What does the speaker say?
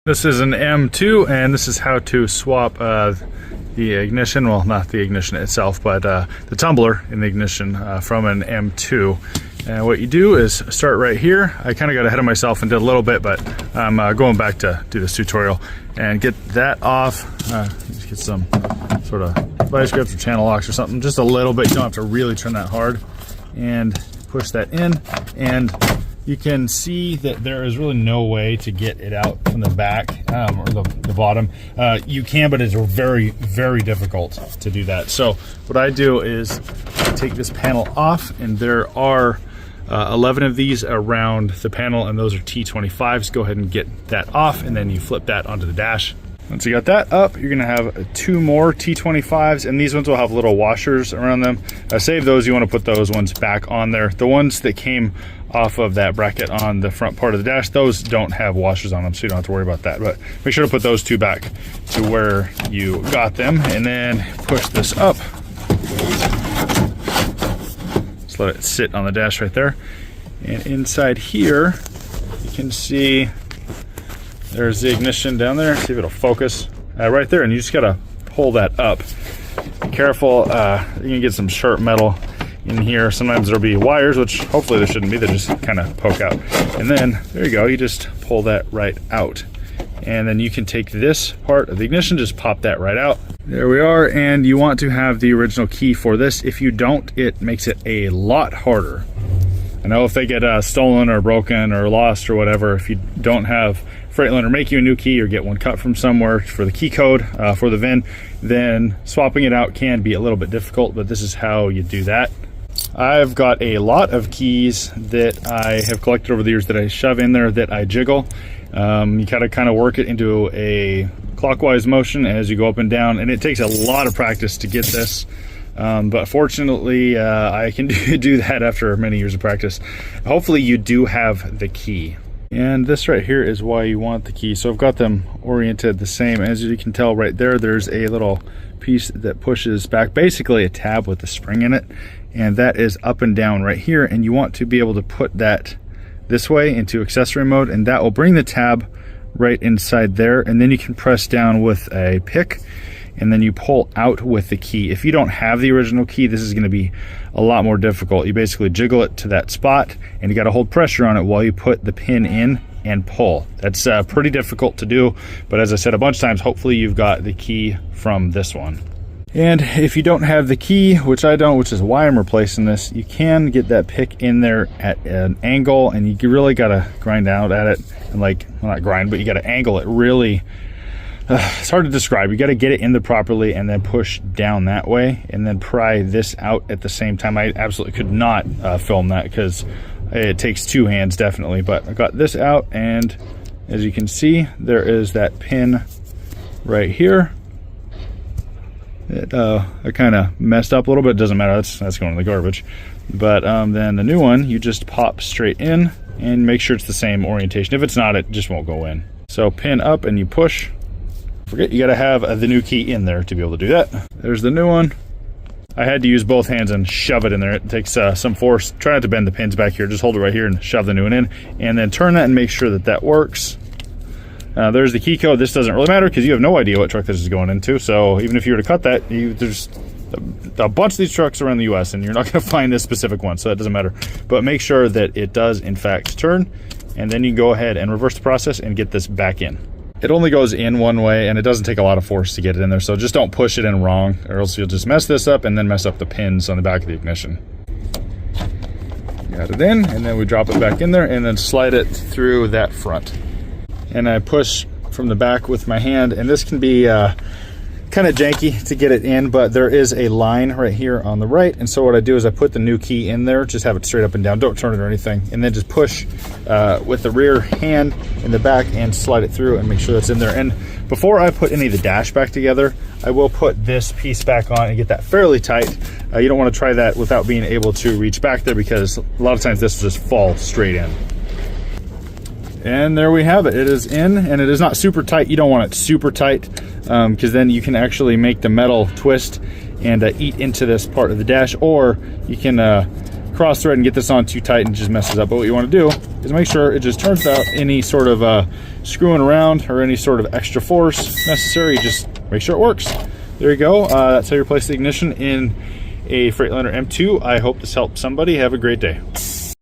This is an M2, and this is how to swap the ignition, well, not the ignition itself, but the tumbler in the ignition from an M2. And what you do is start right here. I kind of got ahead of myself and did a little bit, but I'm going back to do this tutorial and get that off. Just get some sort of vice grips or channel locks or something, just a little bit. You don't have to really turn that hard, and push that in, and you can see that there is really no way to get it out from the back or the bottom. You can, but it's very, very difficult to do that. So what I do is I take this panel off, and there are 11 of these around the panel, and those are T25s. Go ahead and get that off, and then you flip that onto the dash. Once you got that up, you're gonna have 2 more T25s, and these ones will have little washers around them. Save those, you wanna put those ones back on there. The ones that came off of that bracket on the front part of the dash, those don't have washers on them, so you don't have to worry about that. But make sure to put those 2 back to where you got them, and then push this up. Just let it sit on the dash right there. And inside here, you can see there's the ignition down there. See if it'll focus right there, and you just gotta pull that up. Be careful, you can get some sharp metal in here. Sometimes there'll be wires, which hopefully there shouldn't be. They just kind of poke out. And then there you go, you just pull that right out. And then you can take this part of the ignition, just pop that right out. There we are, and you want to have the original key for this. If you don't, it makes it a lot harder. I know if they get stolen or broken or lost or whatever, if you don't have Freightliner make you a new key or get one cut from somewhere for the key code for the VIN, then swapping it out can be a little bit difficult, but this is how you do that. I've got a lot of keys that I have collected over the years that I shove in there that I jiggle. You gotta kind of work it into a clockwise motion as you go up and down, and it takes a lot of practice to get this. But fortunately, I can do that after many years of practice. Hopefully you do have the key. And this right here is why you want the key. So I've got them oriented the same. As you can tell right there, there's a little piece that pushes back, basically a tab with a spring in it. And that is up and down right here. And you want to be able to put that this way into accessory mode, and that will bring the tab right inside there. And then you can press down with a pick, and then you pull out with the key. If you don't have the original key, this is gonna be a lot more difficult. You basically jiggle it to that spot, and you gotta hold pressure on it while you put the pin in and pull. That's pretty difficult to do, but as I said a bunch of times, hopefully you've got the key from this one. And if you don't have the key, which I don't, which is why I'm replacing this, you can get that pick in there at an angle, and you really gotta grind out at it, and well, not grind, but you gotta angle it really. It's hard to describe. You got to get it in there properly and then push down that way, and then pry this out at the same time. I absolutely could not film that because it takes 2 hands definitely, but I got this out, and as you can see, there is that pin right here. I kind of messed up a little bit. It doesn't matter, that's going in the garbage. But then the new one, you just pop straight in and make sure it's the same orientation. If it's not, it just won't go in. So pin up and you push. Forget, you gotta have the new key in there to be able to do that. There's the new one. I had to use both hands and shove it in there. It takes some force. Try not to bend the pins back here. Just hold it right here and shove the new one in, and then turn that and make sure that that works. There's the key code. This doesn't really matter because you have no idea what truck this is going into. So even if you were to cut that, there's a bunch of these trucks around the US, and you're not gonna find this specific one, so it doesn't matter. But make sure that it does in fact turn, and then you can go ahead and reverse the process and get this back in. It only goes in one way, and it doesn't take a lot of force to get it in there, so just don't push it in wrong, or else you'll just mess this up and then mess up the pins on the back of the ignition. Got it in, and then we drop it back in there, and then slide it through that front. And I push from the back with my hand, and this can be kind of janky to get it in, but there is a line right here on the right, and so what I do is I put the new key in there, just have it straight up and down, don't turn it or anything, and then just push with the rear hand in the back and slide it through and make sure that's in there. And before I put any of the dash back together, I will put this piece back on and get that fairly tight. You don't want to try that without being able to reach back there, because a lot of times this will just fall straight in. And there we have it. It is in, and it is not super tight. You don't want it super tight, because then you can actually make the metal twist and eat into this part of the dash, or you can cross thread and get this on too tight and it just messes up. But what you want to do is make sure it just turns out any sort of screwing around or any sort of extra force necessary. Just make sure it works. There you go. That's how you replace the ignition in a Freightliner M2. I hope this helped somebody. Have a great day.